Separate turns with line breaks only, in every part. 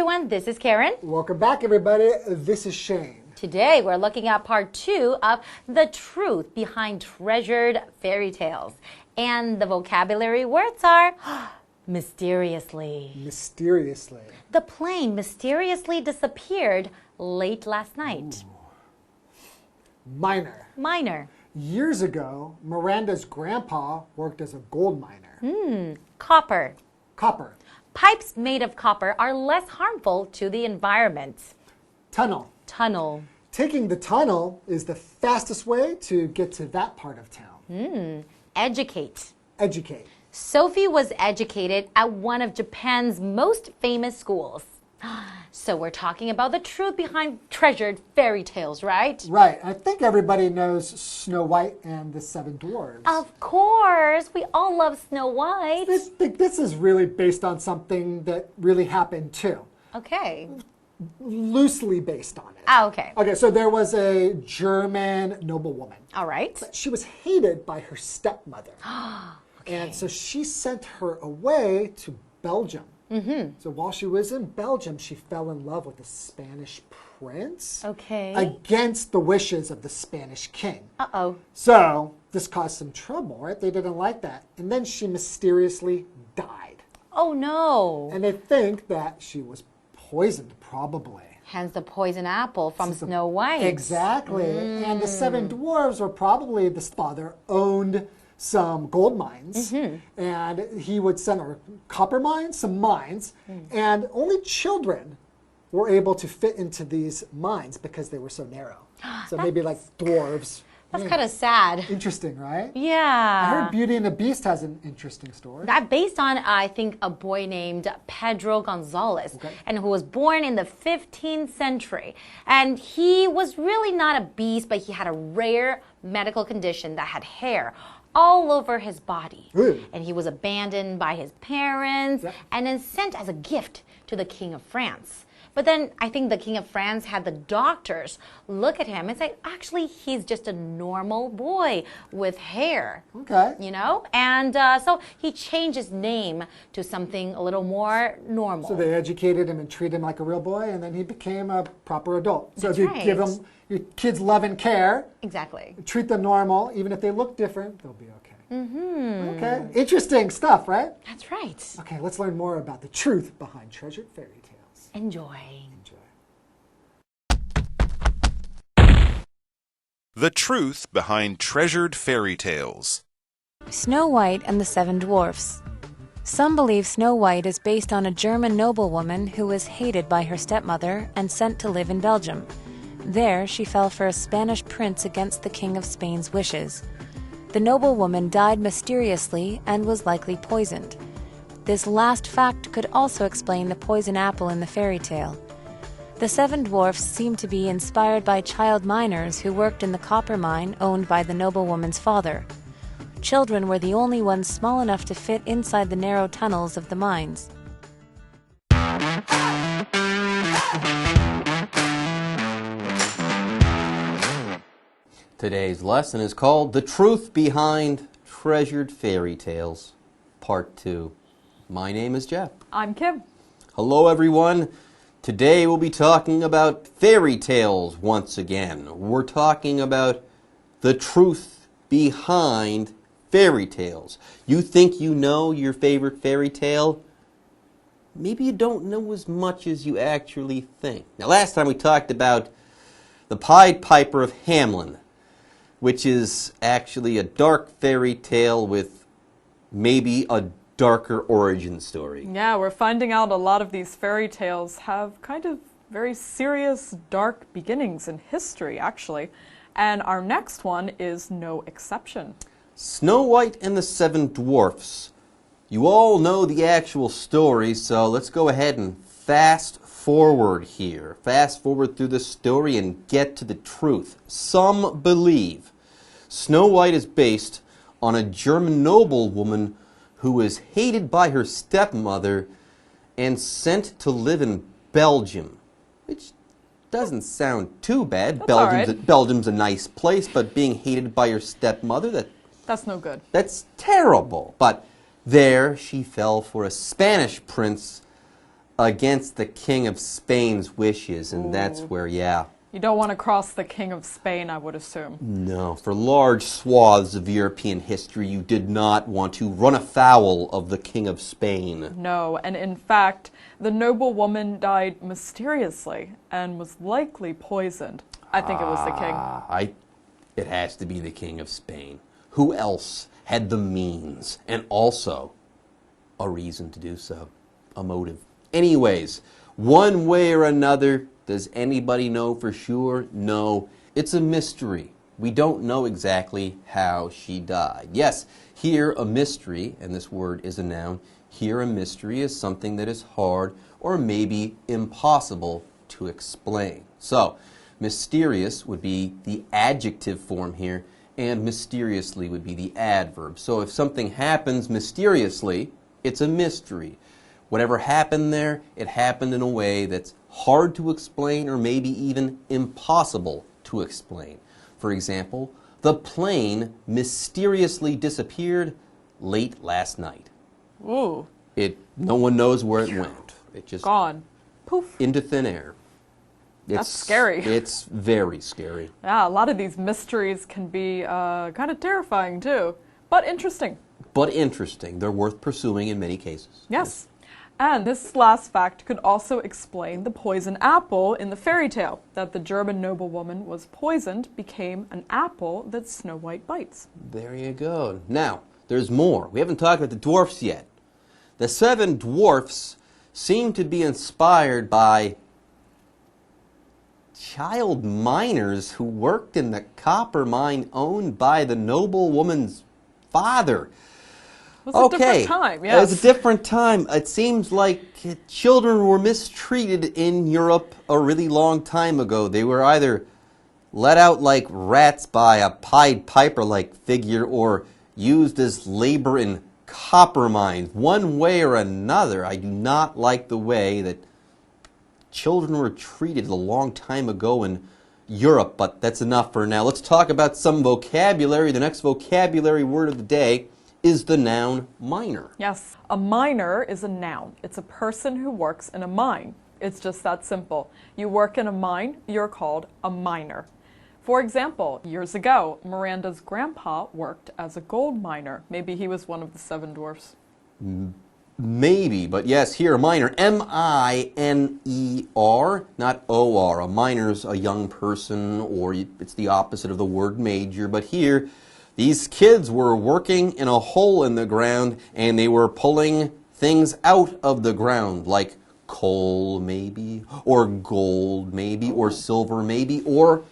everyone, this is Karen.
Welcome back, everybody. This is Shane.
Today, we're looking at part 2 of the truth behind treasured fairy tales. And the vocabulary words are mysteriously.
Mysteriously.
The plane mysteriously disappeared late last night.
Ooh. Miner.
Miner.
Years ago, Miranda's grandpa worked as a gold miner.
Copper.
Copper.
Pipes made of copper are less harmful to the environment.
Tunnel.
Tunnel.
Taking the tunnel is the fastest way to get to that part of town.
Educate.
Educate.
Sophie was educated at one of Japan's most famous schools. So we're talking about the truth behind treasured fairy tales, right?
Right. I think everybody knows Snow White and the Seven Dwarfs.
Of course. We all love Snow White.
I think this is really based on something that really happened too.
Okay.
Loosely based on it.
Okay.
Okay, so there was a German noblewoman.
All right.
She was hated by her stepmother.
Okay.
And so she sent her away to Belgium. So while she was in Belgium, she fell in love with a Spanish prince.
Okay.
Against the wishes of the Spanish king.
Uh-oh.
So this caused some trouble, right? They didn't like that. And then she mysteriously died.
Oh, no.
And they think that she was poisoned, probably.
Hence the poison apple from Snow White.
Exactly. And the Seven Dwarfs were probably this father owned some gold mines, and he would send, or copper mines, some mines, and only children were able to fit into these mines because they were so narrow. So maybe like dwarves.
That's kind of sad.
Interesting, right?
Yeah.
I heard Beauty and the Beast has an interesting story.
That based on, I think, a boy named Pedro Gonzalez, and who was born in the 15th century. And he was really not a beast, but he had a rare medical condition that had hair all over his body. And he was abandoned by his parents and then sent as a gift to the King of France. But then I think the King of France had the doctors look at him and say, actually, he's just a normal boy with hair.
Okay.
You know? And so he changed his name to something a little more normal.
So they educated him and treated him like a real boy, and then he became a proper adult. So
That's
if you
right.
give them your kids love and care,
Exactly.
treat them normal, even if they look different, they'll be okay. Okay. Interesting stuff, right?
That's right.
Okay, let's learn more about the truth behind treasured fairy tales.
Enjoy.
The truth behind treasured fairy tales.
Snow White and the Seven Dwarfs. Some believe Snow White is based on a German noblewoman who was hated by her stepmother and sent to live in Belgium. There, she fell for a Spanish prince against the King of Spain's wishes. The noblewoman died mysteriously and was likely poisoned. This last fact could also explain the poison apple in the fairy tale. The Seven Dwarfs seem to be inspired by child miners who worked in the copper mine owned by the noblewoman's father. Children were the only ones small enough to fit inside the narrow tunnels of the mines.
Today's lesson is called The Truth Behind Treasured Fairy Tales, Part 2. My name is Jeff.
I'm Kim.
Hello, everyone. Today we'll be talking about fairy tales once again. We're talking about the truth behind fairy tales. You think you know your favorite fairy tale? Maybe you don't know as much as you actually think. Now, last time we talked about the Pied Piper of Hamelin, which is actually a dark fairy tale with maybe a darker origin story.
Yeah, we're finding out a lot of these fairy tales have kind of very serious, dark beginnings in history, actually. And our next one is no exception.
Snow White and the Seven Dwarfs. You all know the actual story, so let's go ahead and fast forward here. Fast forward through the story and get to the truth. Some believe Snow White is based on a German noblewoman who was hated by her stepmother and sent to live in Belgium, which doesn't sound too bad. Belgium's a nice place, but being hated by your stepmother,
that's no good.
That's terrible. But there she fell for a Spanish prince against the King of Spain's wishes, and that's where, yeah.
You don't want to cross the King of Spain, I would assume.
No, for large swaths of European history, you did not want to run afoul of the King of Spain.
No, and in fact, the noblewoman died mysteriously and was likely poisoned. I think it was the king.
It has to be the King of Spain. Who else had the means and also a reason to do so? A motive. Anyways, one way or another, does anybody know for sure? No, it's a mystery. We don't know exactly how she died. Yes, here a mystery, and this word is a noun, here a mystery is something that is hard or maybe impossible to explain. So, mysterious would be the adjective form here, and mysteriously would be the adverb. So if something happens mysteriously, it's a mystery. Whatever happened there, it happened in a way that's hard to explain or maybe even impossible to explain. For example, the plane mysteriously disappeared late last night.
Ooh.
No one knows where it went. It just
Gone. Poof.
into thin air.
That's scary.
It's very scary.
Yeah, a lot of these mysteries can be kind of terrifying too, but interesting.
But interesting. They're worth pursuing in many cases.
Yes. And this last fact could also explain the poison apple in the fairy tale, that the German noblewoman was poisoned, became an apple that Snow White bites.
There you go. Now, there's more. We haven't talked about the dwarfs yet. The 7 dwarfs seem to be inspired by child miners who worked in the copper mine owned by the noblewoman's father.
It was a different time, yes.
It was a different time. It seems like children were mistreated in Europe a really long time ago. They were either let out like rats by a Pied Piper-like figure or used as labor in copper mines. One way or another, I do not like the way that children were treated a long time ago in Europe, but that's enough for now. Let's talk about some vocabulary. The next vocabulary word of the day is the noun miner.
Yes, a miner is a noun. It's a person who works in a mine. It's just that simple. You work in a mine, you're called a miner. For example, years ago, Miranda's grandpa worked as a gold miner. Maybe he was one of the 7 dwarfs.
Maybe, but yes, here, a miner, M-I-N-E-R, not O-R. A miner's a young person, or it's the opposite of the word major, but here, these kids were working in a hole in the ground, and they were pulling things out of the ground, like coal, maybe, or gold, maybe, or silver, maybe, or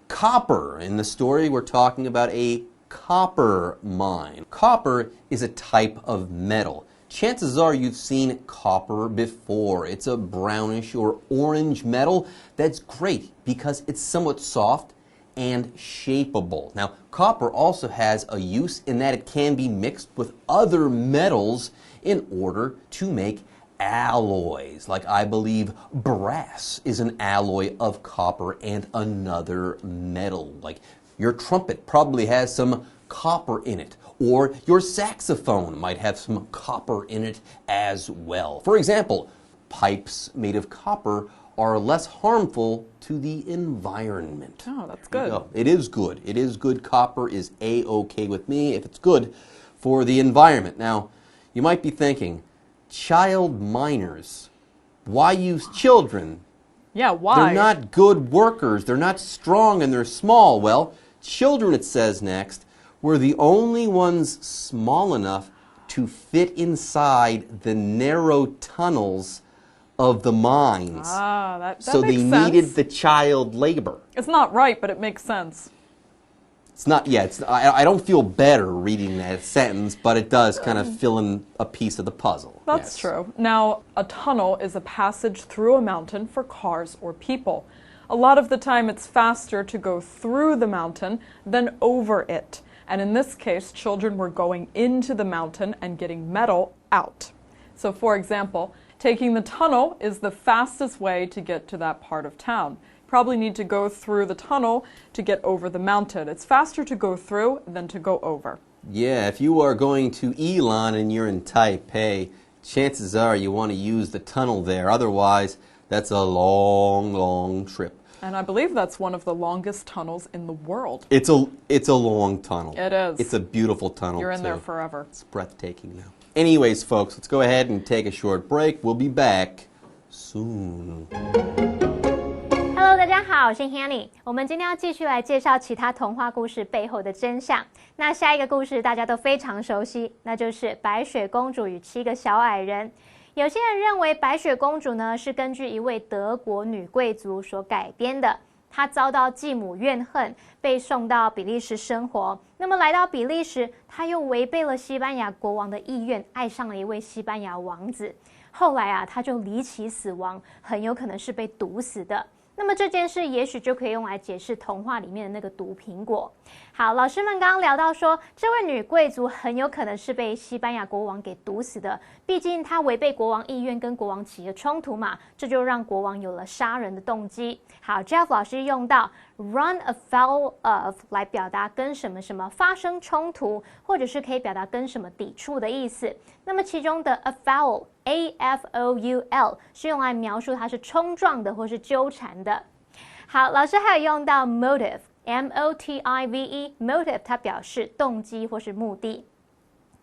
copper. In the story, we're talking about a copper mine. Copper is a type of metal. Chances are you've seen copper before. It's a brownish or orange metal that's great because it's somewhat soft and shapeable. Now, copper also has a use in that it can be mixed with other metals in order to make alloys. Like, I believe brass is an alloy of copper and another metal. Like, your trumpet probably has some copper in it, or your saxophone might have some copper in it as well. For example, pipes made of copper are less harmful to the environment.
Oh, that's good.
It is good. It is good. Copper is A-OK with me if it's good for the environment. Now, you might be thinking, child miners, why use children?
Yeah, why?
They're not good workers. They're not strong and they're small. Well, children, it says next, were the only ones small enough to fit inside the narrow tunnels of the mines.
Ah, that
so
makes
they
sense.
needed the child labor.
It's not right, but it makes sense.
It's not, yeah, I don't feel better reading that sentence, but it does kind of fill in a piece of the puzzle.
That's true. Now, a tunnel is a passage through a mountain for cars or people. A lot of the time it's faster to go through the mountain than over it. And in this case, children were going into the mountain and getting metal out. So for example, taking the tunnel is the fastest way to get to that part of town. You probably need to go through the tunnel to get over the mountain. It's faster to go through than to go over.
Yeah, if you are going to Elon and you're in Taipei, chances are you want to use the tunnel there. Otherwise, that's a long, long trip.
And I believe that's one of the longest tunnels in the world.
It's a long tunnel.
It is.
It's a beautiful tunnel,
You're in
too.
there forever.
It's breathtaking now. Anyways, folks, let's go ahead and take a short break. We'll be back soon.
Hello， 大家好，我是 Hanny。我们今天要继续来介绍其他童话故事背后的真相。那下一个故事大家都非常熟悉，那就是白雪公主与7个小矮人。有些人认为白雪公主呢是根据一位德国女贵族所改编的。她遭到继母怨恨，被送到比利时生活。那么来到比利时，她又违背了西班牙国王的意愿，爱上了一位西班牙王子。后来啊，她就离奇死亡，很有可能是被毒死的。那么这件事也许就可以用来解释童话里面的那个毒苹果。好，老师们刚刚聊到说，这位女贵族很有可能是被西班牙国王给毒死的，毕竟她违背国王意愿，跟国王起了冲突嘛，这就让国王有了杀人的动机。好 ，Jeff 老师用到 run afoul of 来表达跟什么什么发生冲突，或者是可以表达跟什么抵触的意思。那么其中的 afoul。A-F-O-U-L 是用来描述它是冲撞的或是纠缠的。好，老师还有用到 motive M-O-T-I-V-E motive 它表示动机或是目的。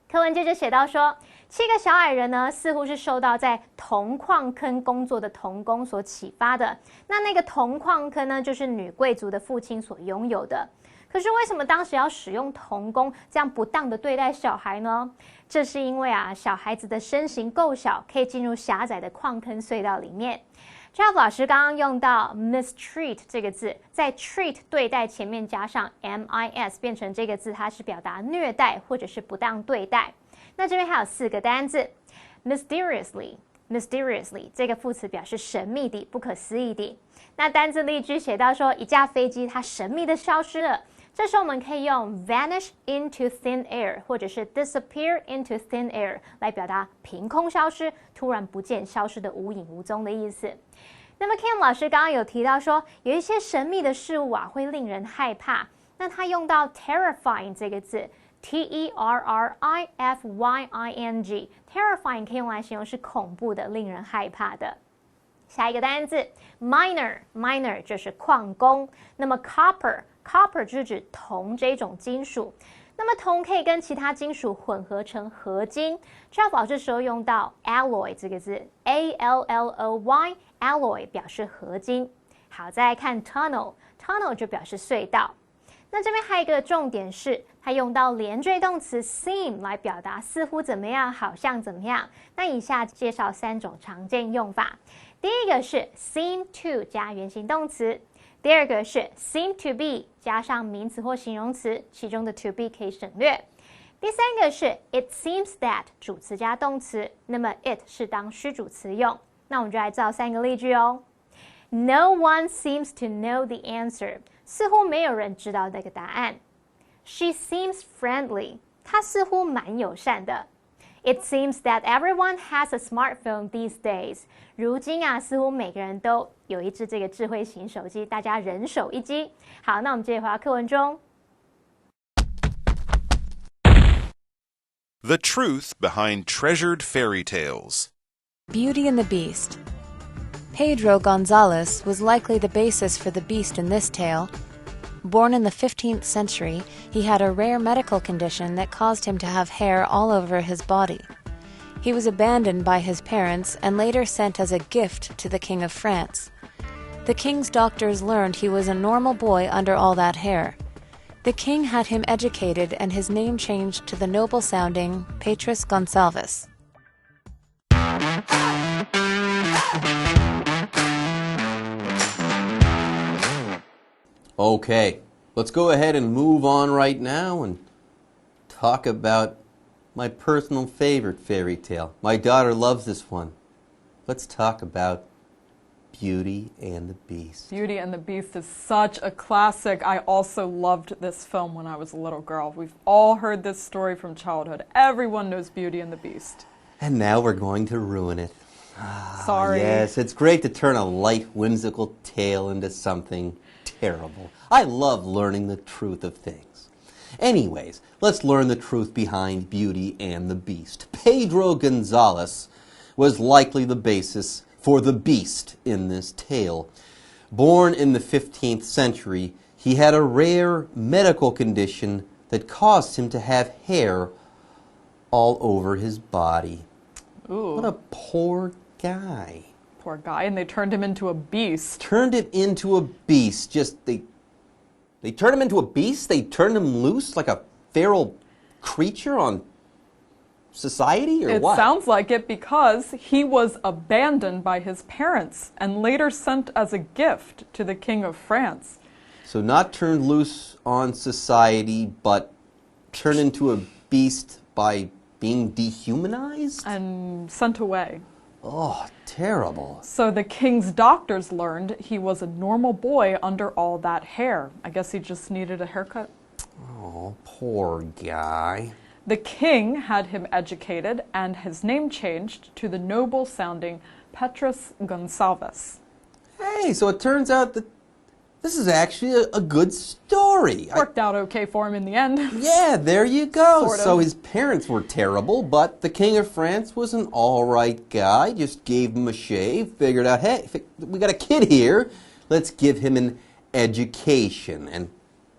课文接着写到说，7个小矮人呢似乎是受到在铜矿坑工作的童工所启发的。那个铜矿坑呢，就是女贵族的父亲所拥有的。可是为什么当时要使用童工这样不当的对待小孩呢？这是因为啊，小孩子的身形够小，可以进入狭窄的矿坑隧道里面。Jeff 老师刚刚用到 mistreat 这个字，在 treat 对待前面加上 mis， 变成这个字，它是表达虐待或者是不当对待。那这边还有4个单字 mysteriously 这个副词表示神秘的、不可思议的。那单字例句写到说，一架飞机它神秘的消失了。这时候我们可以用 vanish into thin air 或者是 disappear into thin air 来表达凭空消失、突然不见、消失的无影无踪的意思。那么 Kim 老师刚刚有提到说，有一些神秘的事物啊会令人害怕，那他用到 terrifying 这个字 T-E-R-R-I-F-Y-I-N-G terrifying 可以用来形容是恐怖的、令人害怕的。下一个单字 miner 就是矿工，那么 copper 就是指铜这种金属。那么铜可以跟其他金属混合成合金。Jeff 老师时候用到 alloy 这个字 A-L-L-O-Y alloy 表示合金。好，再来看 tunnel 就表示隧道。那这边还有一个重点是，它用到连缀动词 seem 来表达似乎怎么样，好像怎么样。那以下介绍3种常见用法。第一个是 seem to 加原形动词，第二个是 seem to be 加上名词或形容词，其中的 to be 可以省略。第三个是 it seems that 主词加动词，那么 it 是当虚主词用。那我们就来造3个例句哦。No one seems to know the answer 似乎没有人知道那个答案。She seems friendly 她似乎蛮友善的。It seems that everyone has a smartphone these days 如今啊，似乎每个人都有一只这个智慧型手机，大家人手一机。好，那我们接着回到课文中。
The truth behind treasured fairy tales.
Beauty and the Beast. Pedro Gonzalez was likely the basis for the beast in this tale. Born in the 15th century, he had a rare medical condition that caused him to have hair all over his body. He was abandoned by his parents and later sent as a gift to the King of France. The king's doctors learned he was a normal boy under all that hair. The king had him educated and his name changed to the noble-sounding Petrus Gonsalves.
Okay, let's go ahead and move on right now and talk about my personal favorite fairy tale. My daughter loves this one. Let's talk about Beauty and the Beast.
Beauty and the Beast is such a classic. I also loved this film when I was a little girl. We've all heard this story from childhood. Everyone knows Beauty and the Beast.
And now we're going to ruin it.
Sorry.
Yes, it's great to turn a light, whimsical tale into something terrible. I love learning the truth of things. Anyways, let's learn the truth behind Beauty and the Beast. Pedro Gonzalez was likely the basis for the beast in this tale. Born in the 15th century, he had a rare medical condition that caused him to have hair all over his body.
Ooh.
What a poor guy.
Poor guy, and they turned him into a beast.
Turned him into a beast. They turned him into a beast? They turned him loose like a feral creature on society, or what?
It sounds like it, because he was abandoned by his parents and later sent as a gift to the King of France.
So not turned loose on society, but turned into a beast by being dehumanized?
And sent away.
Oh, terrible.
So the king's doctors learned he was a normal boy under all that hair. I guess he just needed a haircut.
Oh, poor guy.
The king had him educated and his name changed to the noble-sounding Petrus Gonsalves.
Hey, so it turns out that this is actually a good story.
Worked out okay for him in the end.
Yeah, there you go.
Sort of.
So his parents were terrible, but the King of France was an all-right guy. Just gave him a shave, figured out, hey, we got a kid here. Let's give him an education. And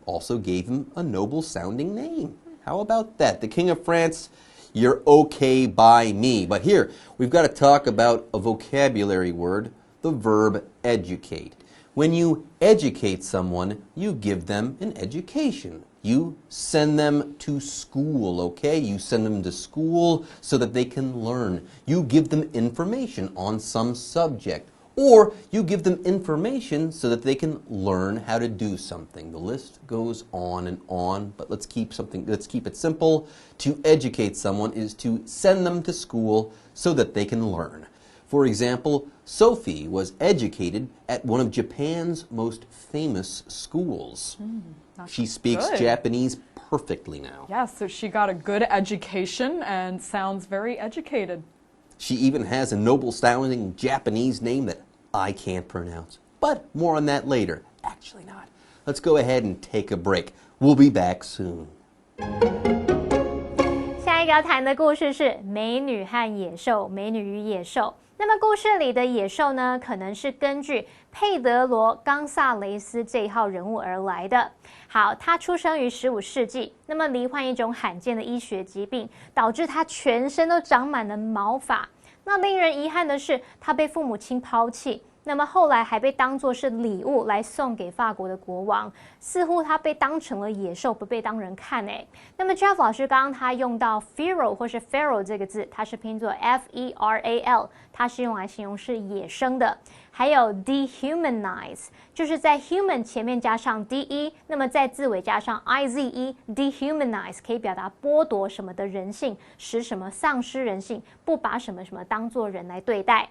also gave him a noble-sounding name. How about that? The King of France, you're okay by me. But here, we've got to talk about a vocabulary word, the verb educate. When you educate someone, you give them an education. You send them to school, okay? You send them to school so that they can learn. You give them information on some subject. Or you give them information so that they can learn how to do something. The list goes on, but let's keep it simple. To educate someone is to send them to school so that they can learn. For example, Sophie was educated at one of Japan's most famous schools. She speaks
good.
Japanese perfectly now.
Yeah, so she got a good education and sounds very educated.
She even has a noble-sounding Japanese name that I can't pronounce. But more on that later. Actually not. Let's go ahead and take a break. We'll be back soon.
下一个要谈的故事是美女和野兽，美女与野兽。那么故事里的野兽呢，可能是根据佩德罗·冈萨雷斯这一号人物而来的。好，他出生于15世纪，那么罹患一种罕见的医学疾病，导致他全身都长满了毛发。那令人遗憾的是，他被父母亲抛弃。那么后来还被当作是礼物来送给法国的国王，似乎他被当成了野兽，不被当人看诶。那么 Jeff 老师刚刚他用到 feral 或是 feral 这个字，它是拼作 F-E-R-A-L， 它是用来形容是野生的。还有 dehumanize， 就是在 human 前面加上 de， 那么在字尾加上 ize， dehumanize 可以表达剥夺什么的人性，使什么丧失人性，不把什么什么当作人来对待。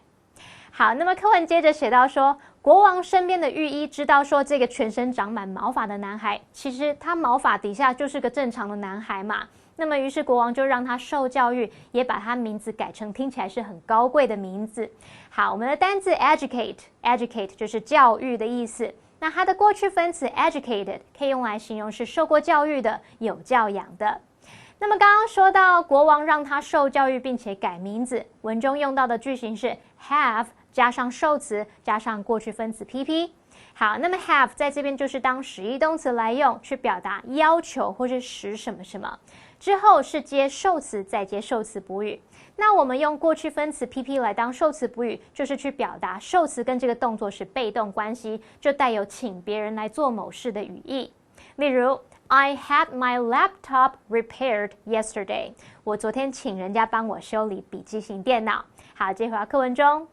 好，那么课文接着写到说，国王身边的御医知道说，这个全身长满毛发的男孩，其实他毛发底下就是个正常的男孩嘛。那么于是国王就让他受教育，也把他名字改成听起来是很高贵的名字。好，我们的单字 educate 就是教育的意思。那它的过去分词 educated 可以用来形容是受过教育的、有教养的。那么刚刚说到国王让他受教育并且改名字，文中用到的句型是 have 加上受词加上过去分词 pp。好，那么 have 在这边就是当实义动词来用，去表达要求或是使什么什么，之后是接受词再接受词补语。那我们用过去分词 pp 来当受词补语，就是去表达受词跟这个动作是被动关系，就带有请别人来做某事的语义。例如I had my laptop repaired yesterday. 我昨天请人家帮我修理笔记型电脑。好，接回到课文中。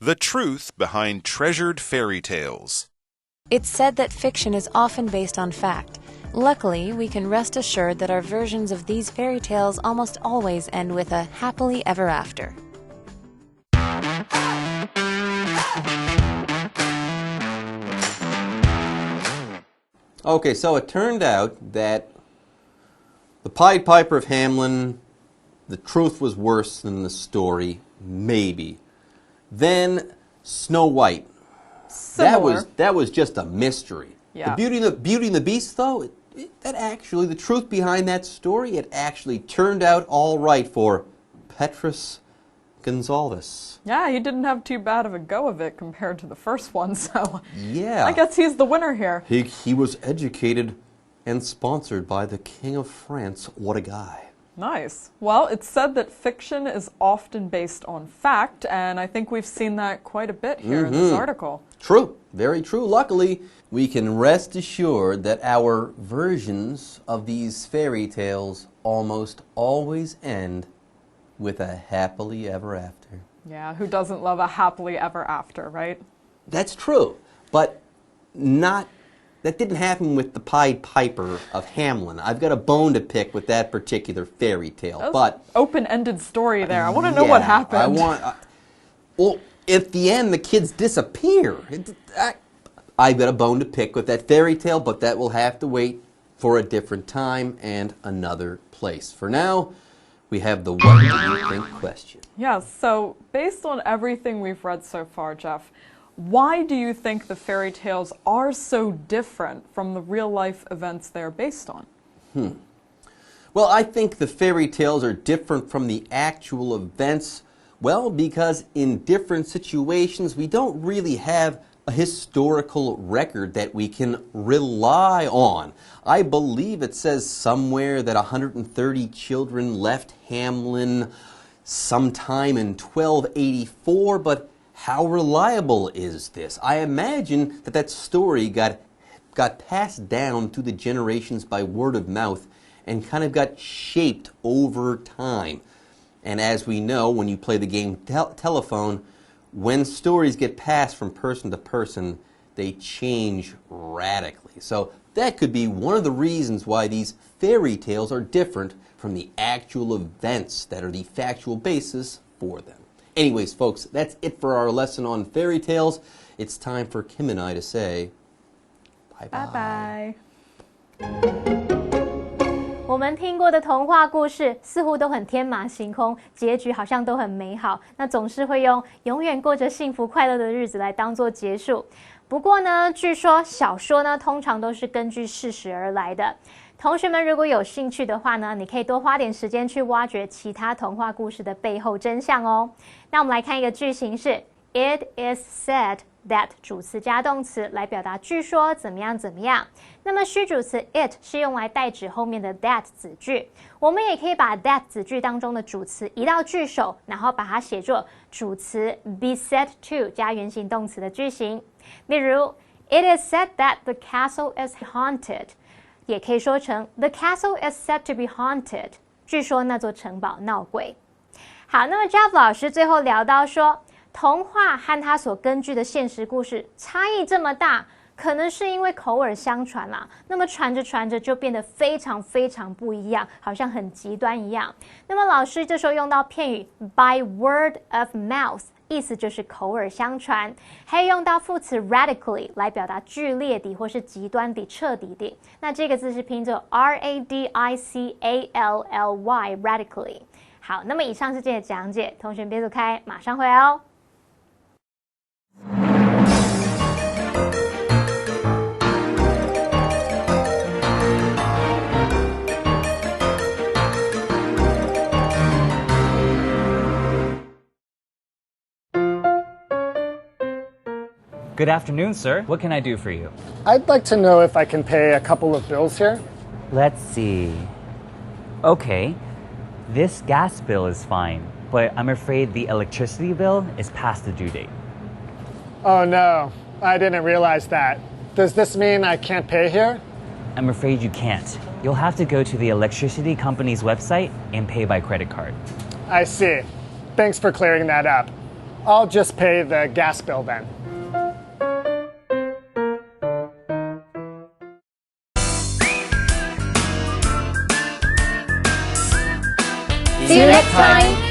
The truth behind treasured fairy tales.
It's said that fiction is often based on fact. Luckily, we can rest assured that our versions of these fairy tales almost always end with a happily ever after.
Okay, so it turned out that the Pied Piper of Hamelin, the truth was worse than the story, maybe. Then Snow White.
Similar.
That was just a mystery.
Yeah.
The Beauty and the Beast, though, the truth behind that story, it actually turned out all right for Petrus Gonzalez.
Yeah, he didn't have too bad of a go of it compared to the first one, so
yeah,
I guess he's the winner here.
He was educated and sponsored by the King of France. What a guy.
Nice. Well, it's said that fiction is often based on fact, and I think we've seen that quite a bit here in this article.
True. Very true. Luckily, we can rest assured that our versions of these fairy tales almost always end with a happily ever after.
Yeah, who doesn't love a happily ever after, right?
That's true, but that didn't happen with the Pied Piper of Hamelin. I've got a bone to pick with that particular fairy tale. But
open-ended story there. I want to know what happened.
Well, at the end, the kids disappear. I've got a bone to pick with that fairy tale, but that will have to wait for a different time and another place. For now, we have the what do you think question.
Yeah, so based on everything we've read so far, Jeff, why do you think the fairy tales are so different from the real-life events they're based on?
Well, I think the fairy tales are different from the actual events, well, because in different situations we don't really have a historical record that we can rely on. I believe it says somewhere that 130 children left Hamelin sometime in 1284, but how reliable is this? I imagine that story got passed down through the generations by word of mouth and kind of got shaped over time. And as we know, when you play the game telephone, when stories get passed from person to person, they change radically. So that could be one of the reasons why these fairy tales are different from the actual events that are the factual basis for them. Anyways, folks, that's it for our lesson on fairy tales. It's time for Kim and I to say bye-bye.
Bye-bye.
我们听过的童话故事似乎都很天马行空，结局好像都很美好，那总是会用永远过着幸福快乐的日子来当作结束。不过呢，据说小说呢通常都是根据事实而来的。同学们如果有兴趣的话呢，你可以多花点时间去挖掘其他童话故事的背后真相哦。那我们来看一个句型是 It is said that 主词加动词来表达据说怎么样怎么样。那么虚主词 it 是用来代指后面的 that 子句。我们也可以把 that 子句当中的主词移到句首，然后把它写作主词 be said to 加原形动词的句型。例如 It is said that the castle is haunted， 也可以说成 The castle is said to be haunted， 据说那座城堡闹鬼。好，那么 Jeff 老师最后聊到说，童话和它所根据的现实故事差异这么大，可能是因为口耳相传啦。那么传着传着就变得非常非常不一样，好像很极端一样。那么老师这时候用到片语 by word of mouth， 意思就是口耳相传，还有用到副词 radically 来表达剧烈地或是极端地、彻底地。那这个字是拼作 radically radically。好，那么以上是这些讲解，同学别走开，马上回来哦。
Good afternoon, sir. What can I do for you?
I'd like to know if I can pay a couple of bills here.
Let's see. Okay, this gas bill is fine, but I'm afraid the electricity bill is past the due date.
Oh no, I didn't realize that. Does this mean I can't pay here?
I'm afraid you can't. You'll have to go to the electricity company's website and pay by credit card.
I see. Thanks for clearing that up. I'll just pay the gas bill then.
See you next time!